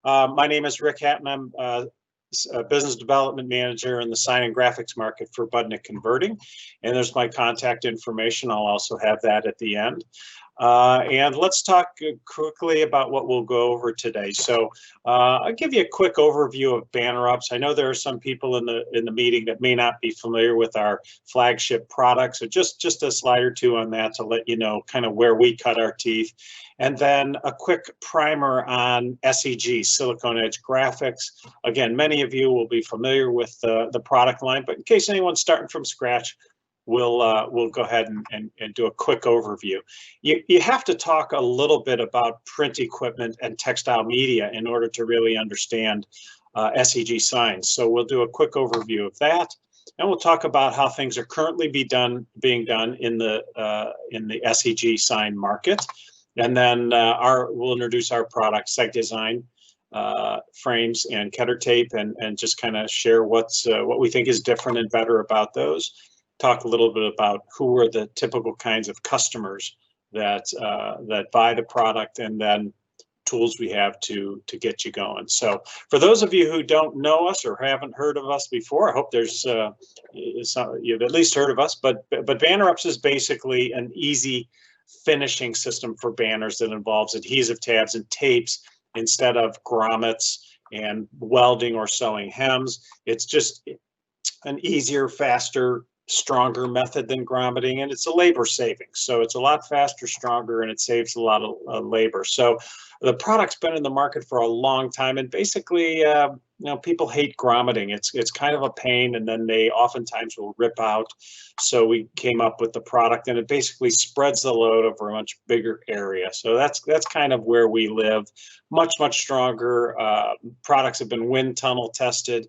My name is Rick Hatton. I'm a business development manager in the sign and graphics market for Budnick Converting. And there's my contact information. I'll also have that at the end. And let's talk quickly about what we'll go over today. So I'll give you a quick overview of Banner Ups. I know there are some people in the meeting that may not be familiar with our flagship products. So just a slide or two on that to let you know kind of where we cut our teeth. And then a quick primer on SEG, Silicone Edge Graphics. Again, many of you will be familiar with the product line, but in case anyone's starting from scratch, we'll go ahead and do a quick overview. You have to talk a little bit about print equipment and textile media in order to really understand SEG signs. So we'll do a quick overview of that, and we'll talk about how things are currently being done in the SEG sign market, and then we'll introduce our product SEGDesign frames and Ketter tape, and just kind of share what we think is different and better about those. Talk a little bit about who are the typical kinds of customers that buy the product, and then tools we have to get you going. So for those of you who don't know us or haven't heard of us before, I hope you've at least heard of us. But Banner Ups is basically an easy finishing system for banners that involves adhesive tabs and tapes instead of grommets and welding or sewing hems. It's just an easier, faster, stronger method than grommeting, and it's a labor savings. So it's a lot faster, stronger, and it saves a lot of labor. So the product's been in the market for a long time, and basically, people hate grommeting. It's kind of a pain, and then they oftentimes will rip out. So we came up with the product, and it basically spreads the load over a much bigger area. So that's kind of where we live. Much stronger. Products have been wind tunnel tested.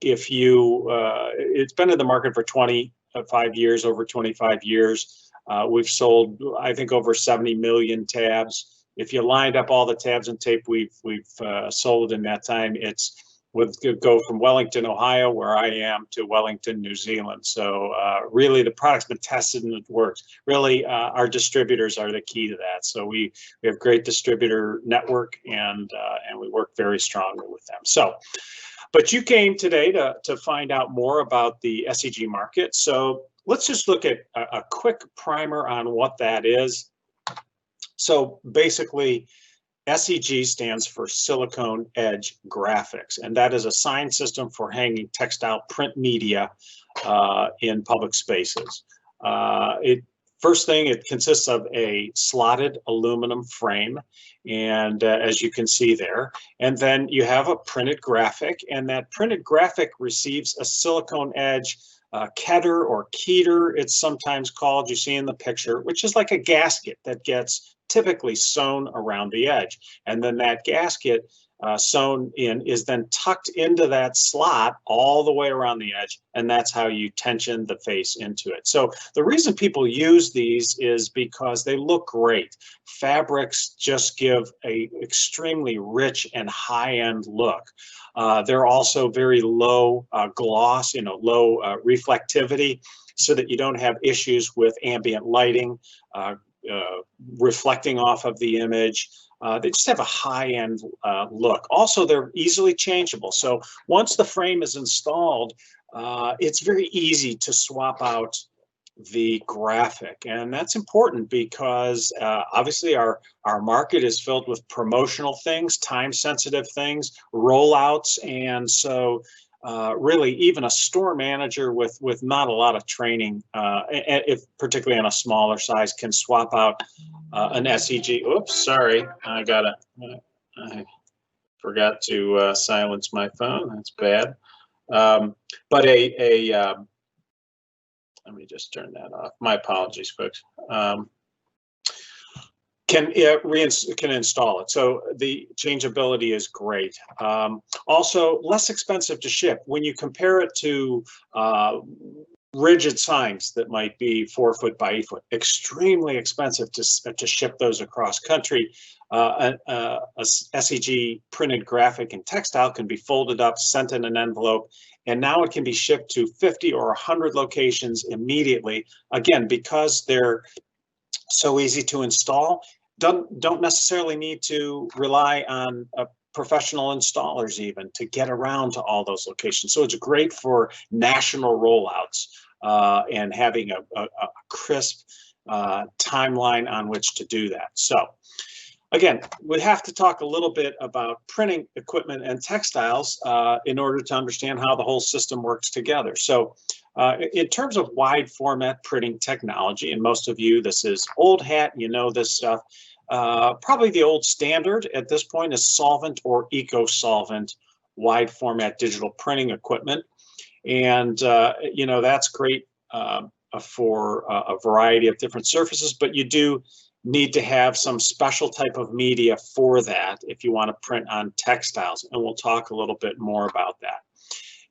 It's been in the market for 25 years, over 25 years. We've sold, I think, over 70 million tabs. If you lined up all the tabs and tape we've sold in that time, would go from Wellington, Ohio, where I am, to Wellington, New Zealand. So really, the product's been tested and it works. Really, our distributors are the key to that. So we have great distributor network, and we work very strongly with them. So. But you came today to find out more about the SEG market. So let's just look at a quick primer on what that is. So basically, SEG stands for Silicone Edge Graphics, and that is a sign system for hanging textile print media in public spaces. First thing, it consists of a slotted aluminum frame, and as you can see there, and then you have a printed graphic, and that printed graphic receives a silicone edge, Ketter or Keter, it's sometimes called, you see in the picture, which is like a gasket that gets typically sewn around the edge, and then that gasket sewn in is then tucked into that slot all the way around the edge, and that's how you tension the face into it. So the reason people use these is because they look great. Fabrics just give a extremely rich and high-end look. They're also very low gloss, low reflectivity, so that you don't have issues with ambient lighting reflecting off of the image. They just have a high-end look. Also, they're easily changeable. So once the frame is installed, it's very easy to swap out the graphic. And that's important because obviously our market is filled with promotional things, time-sensitive things, rollouts. And so really, even a store manager with not a lot of training, if particularly on a smaller size, can swap out an SEG. Oops, sorry, I forgot to silence my phone. That's bad. But let me just turn that off. My apologies, folks. Can install it. So the changeability is great. Also, less expensive to ship. When you compare it to rigid signs that might be 4 foot by 8 foot, extremely expensive to ship those across country. A SEG printed graphic and textile can be folded up, sent in an envelope, and now it can be shipped to 50 or 100 locations immediately. Again, because they're so easy to install, don't necessarily need to rely on professional installers even to get around to all those locations. So it's great for national rollouts and having a crisp timeline on which to do that. So again, we have to talk a little bit about printing equipment and textiles in order to understand how the whole system works together. So in terms of wide format printing technology, and most of you, this is old hat, you know this stuff, probably the old standard at this point is solvent or eco-solvent wide format digital printing equipment. And, you know, that's great for a variety of different surfaces, but you do need to have some special type of media for that if you want to print on textiles. And we'll talk a little bit more about that.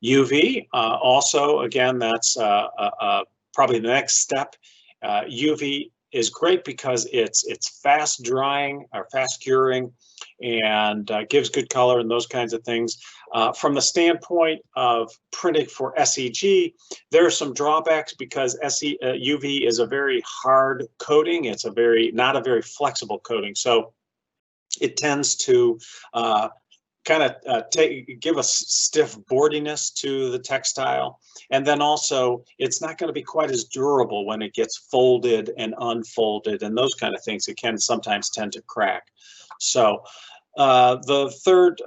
UV, also, again, that's probably the next step. UV is great because it's fast drying or fast curing and gives good color and those kinds of things. From the standpoint of printing for SEG, there are some drawbacks because UV is a very hard coating. It's not a very flexible coating. So it tends to kind of give a stiff boardiness to the textile. And then also, it's not going to be quite as durable when it gets folded and unfolded and those kind of things. It can sometimes tend to crack. So the third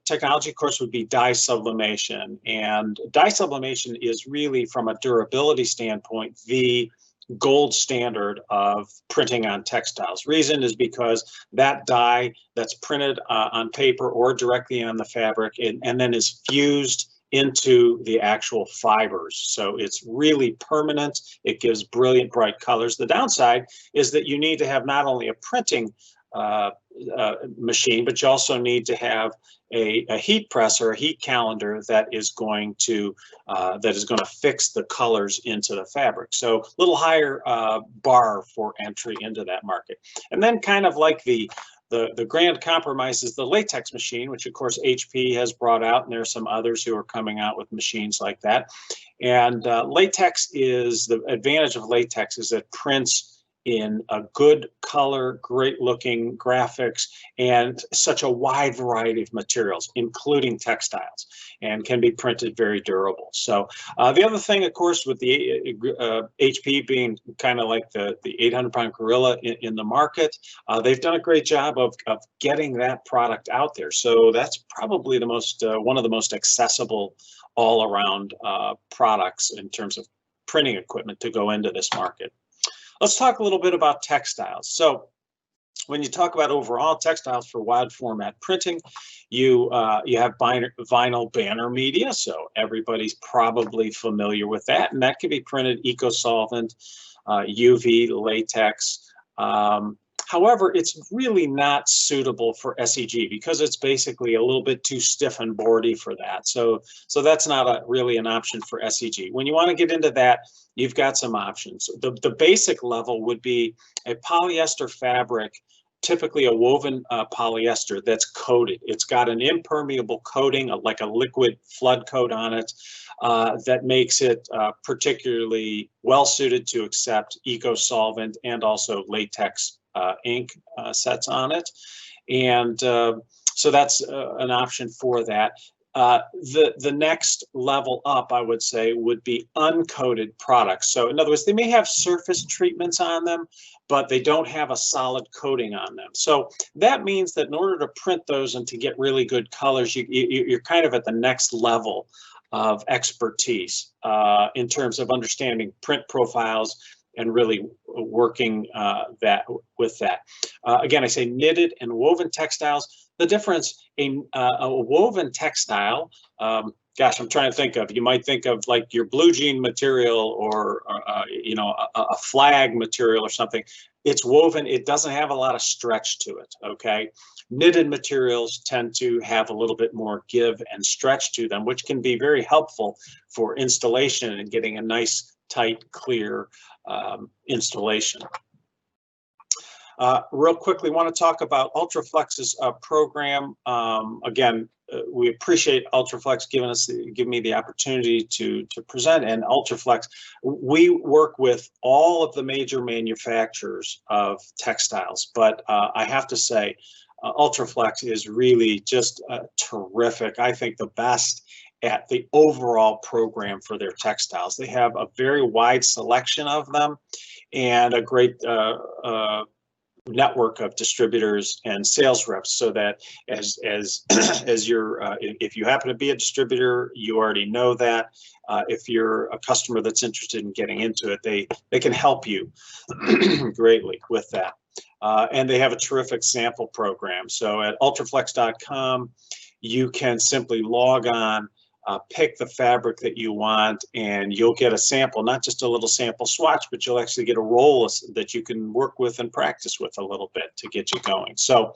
technology, of course, would be dye sublimation. And dye sublimation is really, from a durability standpoint, the gold standard of printing on textiles. Reason is because that dye that's printed on paper or directly on the fabric and then is fused into the actual fibers. So it's really permanent. It gives brilliant, bright colors. The downside is that you need to have not only a printing machine, but you also need to have a heat press or a heat calendar that is going to fix the colors into the fabric. So a little higher bar for entry into that market. And then kind of like the grand compromise is the latex machine, which of course HP has brought out, and there are some others who are coming out with machines like that. And latex the advantage of latex is it prints in a good color, great looking graphics, and such a wide variety of materials, including textiles, and can be printed very durable. So the other thing, of course, with the HP being kind of like the 800-pound gorilla in the market, they've done a great job of getting that product out there. So that's probably the most one of the most accessible all-around products in terms of printing equipment to go into this market. Let's talk a little bit about textiles. So when you talk about overall textiles for wide format printing, you have vinyl banner media. So everybody's probably familiar with that. And that can be printed eco-solvent, UV, latex. However, it's really not suitable for SEG because it's basically a little bit too stiff and boardy for that. So that's not really an option for SEG. When you want to get into that, you've got some options. The basic level would be a polyester fabric, typically a woven polyester that's coated. It's got an impermeable coating, like a liquid flood coat on it, that makes it particularly well suited to accept eco-solvent and also latex ink sets on it. And so that's an option for that. The next level up, I would say, would be uncoated products. So in other words, they may have surface treatments on them, but they don't have a solid coating on them. So that means that in order to print those and to get really good colors, you're kind of at the next level of expertise in terms of understanding print profiles and really working with that. Again, I say knitted and woven textiles. The difference in a woven textile, gosh, I'm trying to think of, you might think of like your blue jean material or you know, a flag material or something. It's woven, it doesn't have a lot of stretch to it, okay? Knitted materials tend to have a little bit more give and stretch to them, which can be very helpful for installation and getting a nice, tight, clear installation. Real quickly, want to talk about Ultraflex's program. Again, we appreciate Ultraflex giving me the opportunity to present. And Ultraflex, we work with all of the major manufacturers of textiles, but I have to say, Ultraflex is really just terrific. I think the best at the overall program for their textiles. They have a very wide selection of them and a great network of distributors and sales reps, so that as as you're if you happen to be a distributor, you already know that. If you're a customer that's interested in getting into it, they can help you greatly with that. And they have a terrific sample program. So at ultraflex.com, you can simply log on, pick the fabric that you want, and you'll get a sample, not just a little sample swatch, but you'll actually get a roll that you can work with and practice with a little bit to get you going. So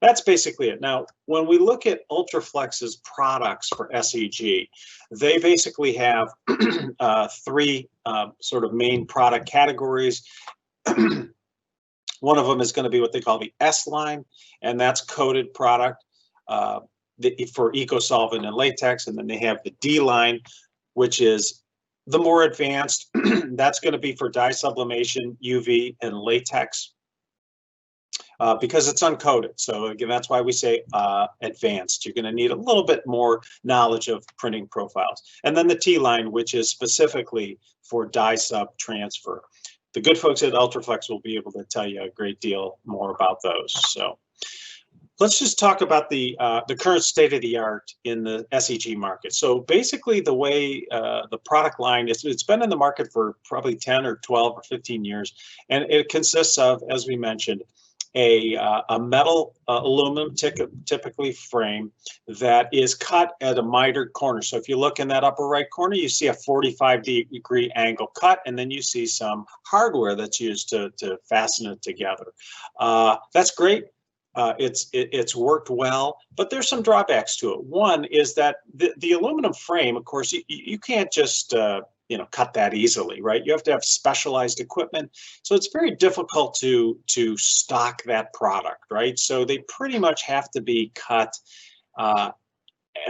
that's basically it. Now, when we look at Ultraflex's products for SEG, they basically have three sort of main product categories. One of them is going to be what they call the S line, and that's coated product for eco-solvent and latex. And then they have the D line, which is the more advanced. That's going to be for dye sublimation, UV, and latex, because it's uncoated. So again, that's why we say advanced. You're going to need a little bit more knowledge of printing profiles. And then the T line, which is specifically for dye sub transfer. The good folks at Ultraflex will be able to tell you a great deal more about those. So let's just talk about the current state of the art in the SEG market. So basically the way the product line, it's been in the market for probably 10 or 12 or 15 years. And it consists of, as we mentioned, a metal aluminum typically frame that is cut at a mitered corner. So if you look in that upper right corner, you see a 45-degree angle cut, and then you see some hardware that's used to fasten it together. That's great. It's worked well, but there's some drawbacks to it. One is that the aluminum frame, of course, you can't just cut that easily, right? You have to have specialized equipment, so it's very difficult to stock that product, right? So they pretty much have to be cut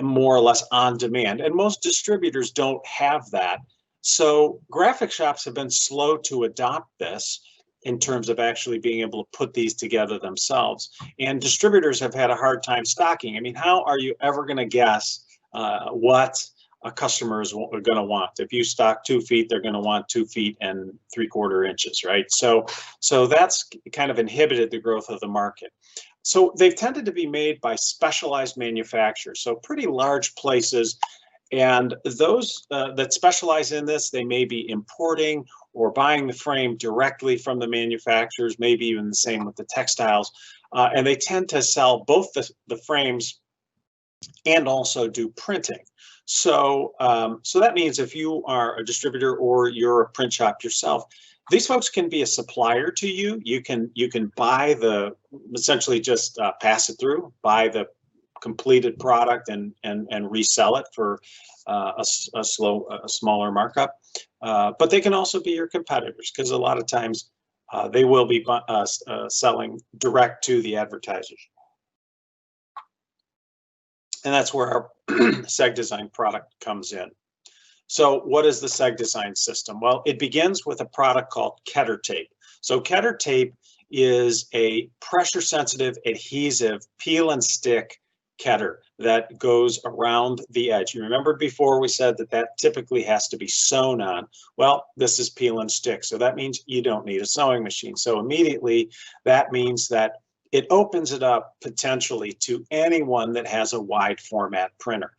more or less on demand, and most distributors don't have that. So graphic shops have been slow to adopt this in terms of actually being able to put these together themselves. And distributors have had a hard time stocking. I mean, how are you ever going to guess what a customer is going to want? If you stock 2 feet, they're going to want 2 feet and 3/4 inches, right? So that's kind of inhibited the growth of the market. So they've tended to be made by specialized manufacturers, so pretty large places. And those that specialize in this, they may be importing or buying the frame directly from the manufacturers, maybe even the same with the textiles. And they tend to sell both the frames and also do printing. So that means if you are a distributor or you're a print shop yourself, these folks can be a supplier to you. You can buy essentially just pass it through, buy the completed product and resell it for a smaller markup. But they can also be your competitors, because a lot of times they will be selling direct to the advertisers. And that's where our SEGDesign product comes in. So what is the SEGDesign system? Well, it begins with a product called Ketter tape. So Ketter tape is a pressure-sensitive adhesive peel and stick Ketter that goes around the edge. You remember before we said that typically has to be sewn on. Well, this is peel and stick, so that means you don't need a sewing machine. So immediately that means that it opens it up potentially to anyone that has a wide format printer.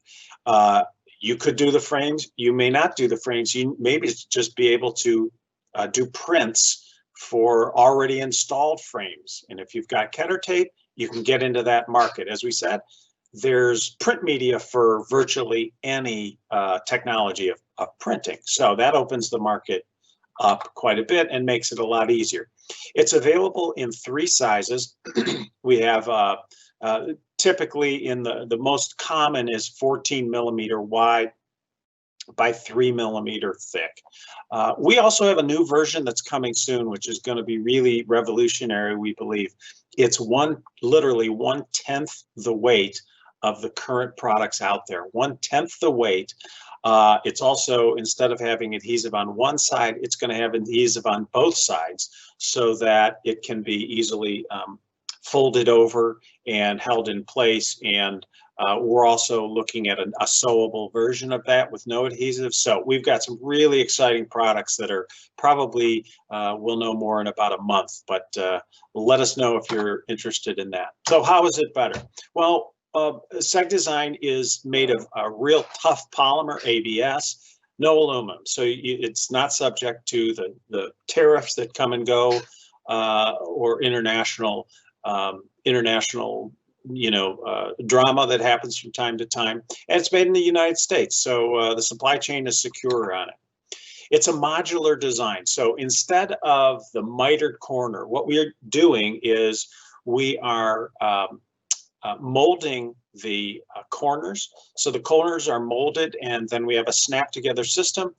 You could do the frames, you may not do the frames, you maybe just be able to do prints for already installed frames. And if you've got Ketter tape, you can get into that market. As we said, there's print media for virtually any technology of printing. So that opens the market up quite a bit and makes it a lot easier. It's available in 3 sizes. We have typically the most common is 14 millimeter wide by 3 millimeter thick. We also have a new version that's coming soon, which is going to be really revolutionary, we believe. It's literally 1/10 the weight of the current products out there, 1/10 the weight. It's also, instead of having adhesive on one side, it's going to have adhesive on both sides, so that it can be easily folded over and held in place. And we're also looking at a sewable version of that with no adhesive. So we've got some really exciting products that are probably, we'll know more in about a month, but let us know if you're interested in that. So how is it better? Well, SEGDesign is made of a real tough polymer, ABS, no aluminum. So it's not subject to the tariffs that come and go or international drama that happens from time to time. And it's made in the United States, so the supply chain is secure on it. It's a modular design. So instead of the mitered corner, what we're doing is we are molding the corners. So the corners are molded, and then we have a snap together system,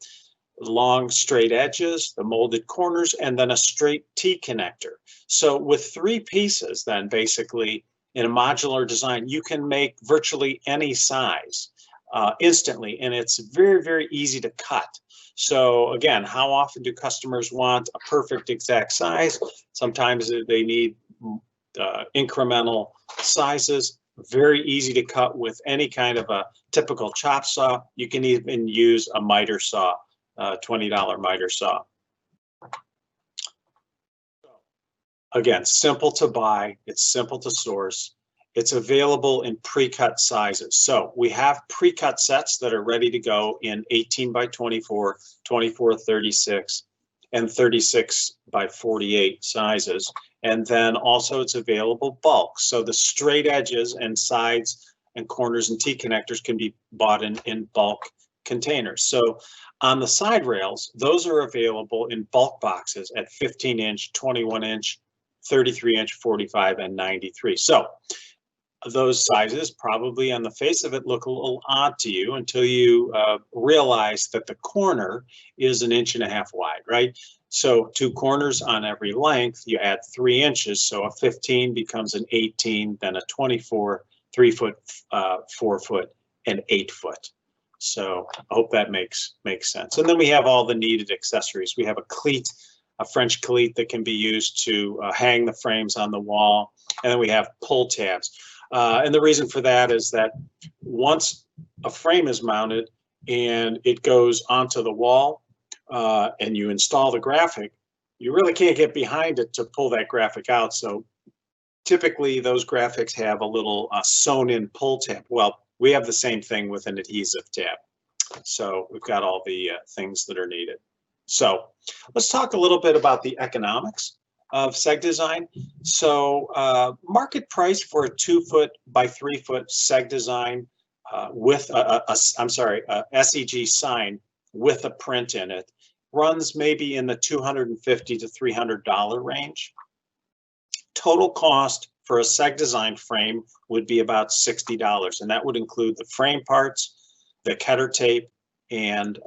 long straight edges, the molded corners, and then a straight T connector. So with 3 pieces, then basically in a modular design, you can make virtually any size instantly, and it's very, very easy to cut. So again, how often do customers want a perfect exact size? Sometimes they need incremental sizes. Very easy to cut with any kind of a typical chop saw. You can even use a miter saw, $20 miter saw. Again, simple to buy, it's simple to source. It's available in pre-cut sizes. So we have pre-cut sets that are ready to go in 18 by 24, 24, 36, and 36 by 48 sizes. And then also it's available bulk. So the straight edges and sides and corners and T-connectors can be bought in bulk containers. So on the side rails, those are available in bulk boxes at 15-inch, 21-inch, 33-inch, 45, and 93. So those sizes probably on the face of it look a little odd to you until you realize that the corner is 1.5 inches wide, right? So 2 corners on every length, you add 3 inches. So a 15 becomes an 18, then a 24, 3 foot, 4 foot, and 8 foot. So I hope that makes sense. And then we have all the needed accessories. We have a cleat, a French cleat that can be used to hang the frames on the wall. And then we have pull tabs. And the reason for that is that once a frame is mounted and it goes onto the wall and you install the graphic, you really can't get behind it to pull that graphic out. So typically those graphics have a little sewn in pull tab. Well, we have the same thing with an adhesive tab. So we've got all the things that are needed. So let's talk a little bit about the economics of SEGDesign. So market price for a 2 foot by 3 foot SEGDesign with a SEG sign with a print in it runs maybe in the $250 to $300 range. Total cost for a SEGDesign frame would be about $60, and that would include the frame parts, the Ketter tape, and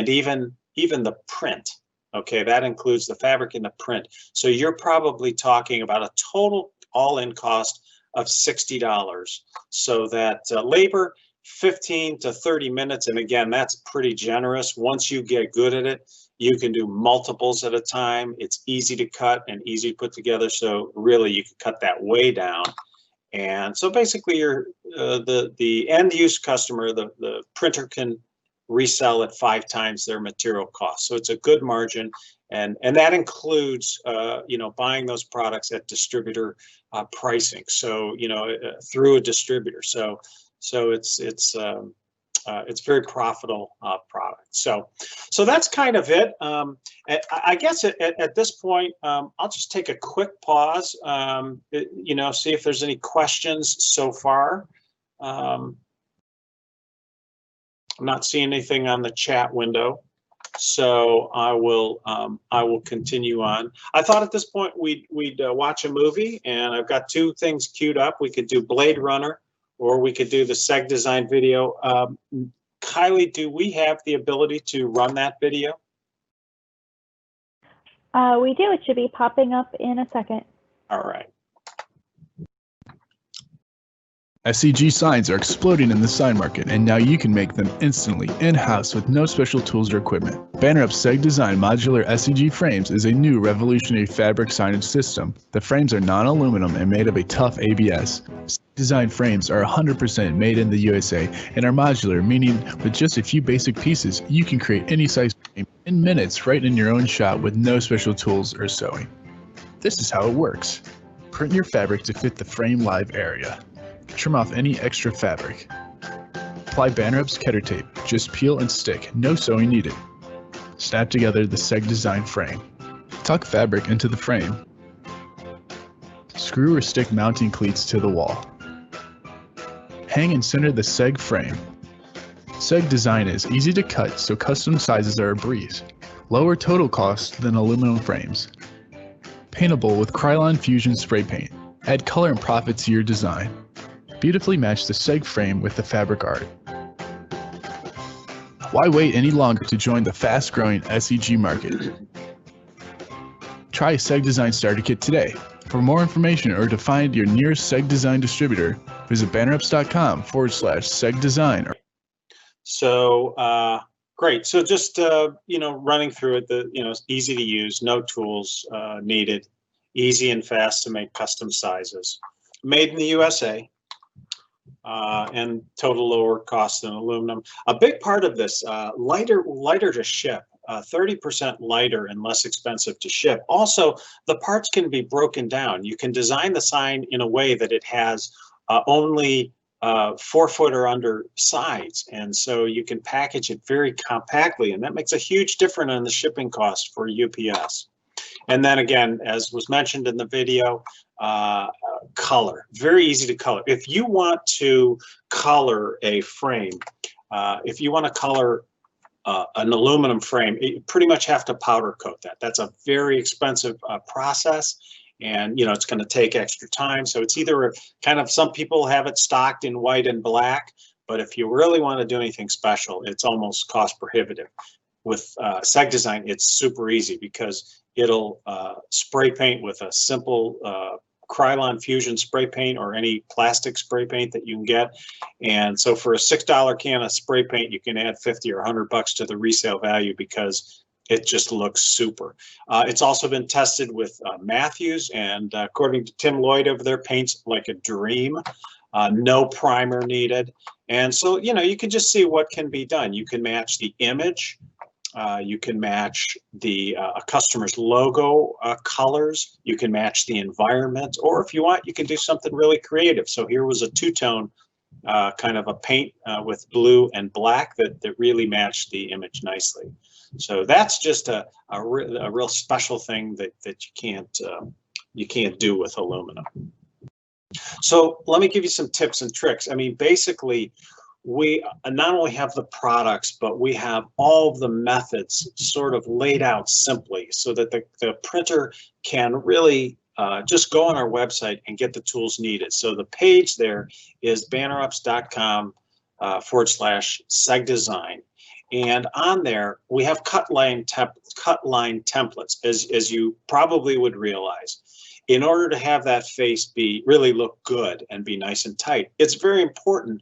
even the print. Okay, that includes the fabric and the print. So you're probably talking about a total all-in cost of $60. So that labor, 15 to 30 minutes, and again, that's pretty generous. Once you get good at it, you can do multiples at a time. It's easy to cut and easy to put together. So really, you can cut that way down. And so basically, you're the end use customer, the printer can resell at 5 times their material cost. So it's a good margin, and that includes buying those products at distributor pricing. So through a distributor. So it's very profitable product. So that's kind of it. I guess at this point, I'll just take a quick pause. See if there's any questions so far. I'm not seeing anything on the chat window, so I will continue on. I thought at this point we'd watch a movie, and I've got 2 things queued up. We could do Blade Runner, or we could do the SEGDesign video. Kylie, do we have the ability to run that video? We do. It should be popping up in a second. All right. SEG signs are exploding in the sign market, and now you can make them instantly in-house with no special tools or equipment. Banner Ups SEGDesign modular SEG frames is a new revolutionary fabric signage system. The frames are non-aluminum and made of a tough ABS. SEGdesign frames are 100% made in the USA and are modular, meaning with just a few basic pieces, you can create any size frame in minutes right in your own shop with no special tools or sewing. This is how it works. Print your fabric to fit the frame live area. Trim off any extra fabric. Apply Banner Ups Ketter tape. Just peel and stick. No sewing needed. Snap together the SEGdesign frame. Tuck fabric into the frame. Screw or stick mounting cleats to the wall. Hang and center the SEG frame. SEGdesign is easy to cut, so custom sizes are a breeze. Lower total cost than aluminum frames. Paintable with Krylon Fusion spray paint. Add color and profit to your design. Beautifully match the SEG frame with the fabric art. Why wait any longer to join the fast-growing SEG market? Try a SEGdesign starter kit today. For more information or to find your nearest SEGdesign distributor, visit bannerups.com/SEGdesign. So great. So just running through it, it's easy to use, no tools needed, easy and fast to make custom sizes, made in the USA. And total lower cost than aluminum. A big part of this, lighter to ship, 30% lighter and less expensive to ship. Also, the parts can be broken down. You can design the sign in a way that it has only 4 foot or under sides, and so you can package it very compactly, and that makes a huge difference on the shipping cost for UPS. And then again, as was mentioned in the video, color, very easy to color. If you want to color a frame, if you want to color an aluminum frame, you pretty much have to powder coat that. That's a very expensive process, and it's going to take extra time. So it's either some people have it stocked in white and black, but if you really want to do anything special, it's almost cost prohibitive. With SEGdesign, it's super easy because it'll spray paint with a simple Krylon Fusion spray paint or any plastic spray paint that you can get. And so for a $6 can of spray paint, you can add 50 or 100 bucks to the resale value because it just looks super. It's also been tested with Matthews, and according to Tim Lloyd over there, paints like a dream. No primer needed. And so, you can just see what can be done. You can match the image. You can match the customer's logo colors. You can match the environment, or if you want, you can do something really creative. So here was a two-tone kind of a paint with blue and black that really matched the image nicely. So that's just a real special thing that you can't do with aluminum. So let me give you some tips and tricks. I mean, basically, we not only have the products, but we have all of the methods sort of laid out simply so that the printer can really just go on our website and get the tools needed. So the page there is bannerups.com/SEGdesign. And on there, we have cut line templates, as you probably would realize. In order to have that face really look good and be nice and tight, it's very important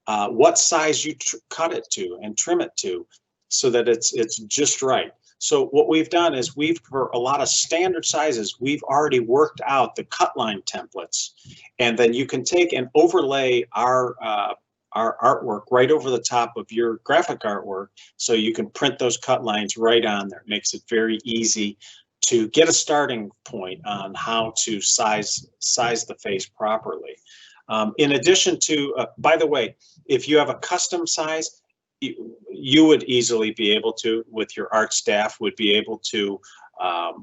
what size you cut it to and trim it to so that it's just right. So what we've done is for a lot of standard sizes, we've already worked out the cut line templates, and then you can take and overlay our artwork right over the top of your graphic artwork, so you can print those cut lines right on there. It makes it very easy to get a starting point on how to size the face properly. In addition to, by the way, if you have a custom size, you would easily be able to, with your art staff, would be able to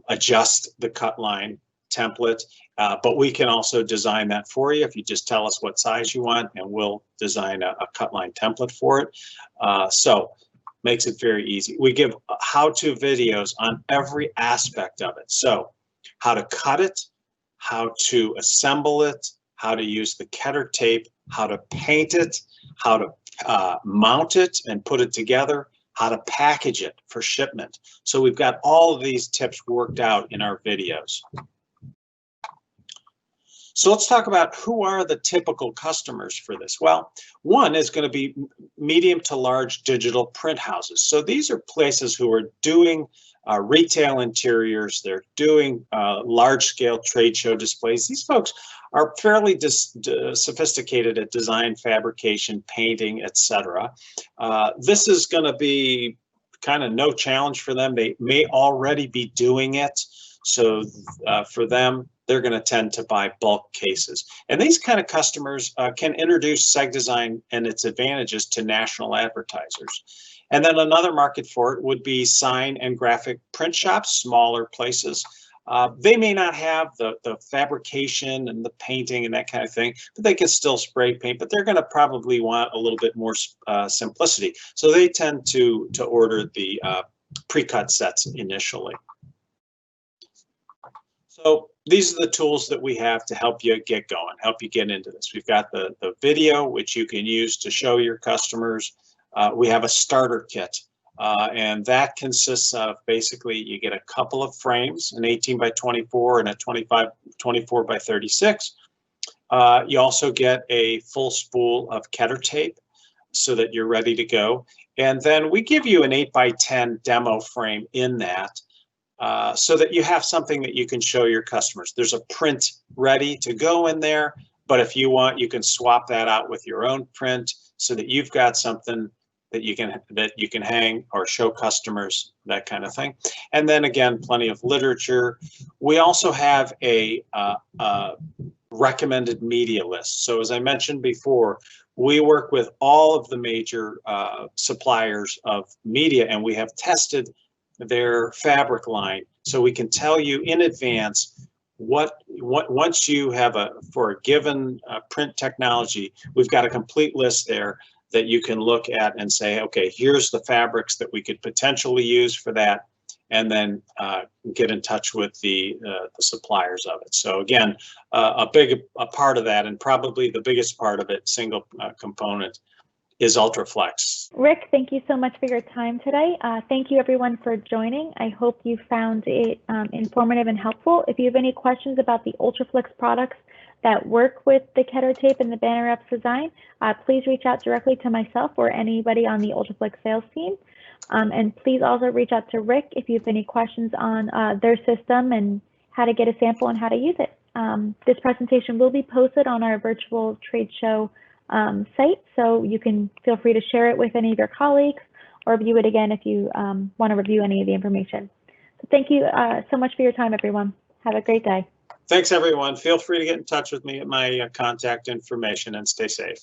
adjust the cut line template, but we can also design that for you if you just tell us what size you want, and we'll design a cut line template for it. So makes it very easy. We give how-to videos on every aspect of it. So how to cut it, how to assemble it, how to use the Ketter tape, how to paint it, how to mount it and put it together, how to package it for shipment. So we've got all of these tips worked out in our videos. So let's talk about who are the typical customers for this. Well, one is going to be medium to large digital print houses. So these are places who are doing retail interiors. They're doing large-scale trade show displays. These folks are fairly sophisticated at design, fabrication, painting, etc. This is going to be kind of no challenge for them. They may already be doing it. So for them, they're going to tend to buy bulk cases. And these kind of customers can introduce SEGDesign and its advantages to national advertisers. And then another market for it would be sign and graphic print shops, smaller places. They may not have the fabrication and the painting and that kind of thing, but they can still spray paint, but they're going to probably want a little bit more simplicity. So they tend to order the pre-cut sets initially. So these are the tools that we have to help you get going, help you get into this. We've got the video, which you can use to show your customers. We have a starter kit, and that consists of basically you get a couple of frames, an 18 by 24 and a 24 by 36. You also get a full spool of Ketter tape so that you're ready to go. And then we give you an 8 by 10 demo frame in that. So that you have something that you can show your customers. There's a print ready to go in there, but if you want, you can swap that out with your own print so that you've got something that you can hang or show customers, that kind of thing. And then again, plenty of literature. We also have a recommended media list. So as I mentioned before, we work with all of the major suppliers of media, and we have tested their fabric line, so we can tell you in advance what once you have for a given print technology, we've got a complete list there that you can look at and say, okay, here's the fabrics that we could potentially use for that, and then get in touch with the suppliers of it. So again, a part of that, and probably the biggest part of it, single component, is Ultraflex. Rick, thank you so much for your time today. Thank you everyone for joining. I hope you found it informative and helpful. If you have any questions about the Ultraflex products that work with the Ketter tape and the Banner Ups design, please reach out directly to myself or anybody on the Ultraflex sales team. And please also reach out to Rick if you have any questions on their system and how to get a sample and how to use it. This presentation will be posted on our virtual trade show site, so you can feel free to share it with any of your colleagues or view it again if you want to review any of the information. So thank you so much for your time, everyone. Have a great day. Thanks, everyone. Feel free to get in touch with me at my contact information, and stay safe.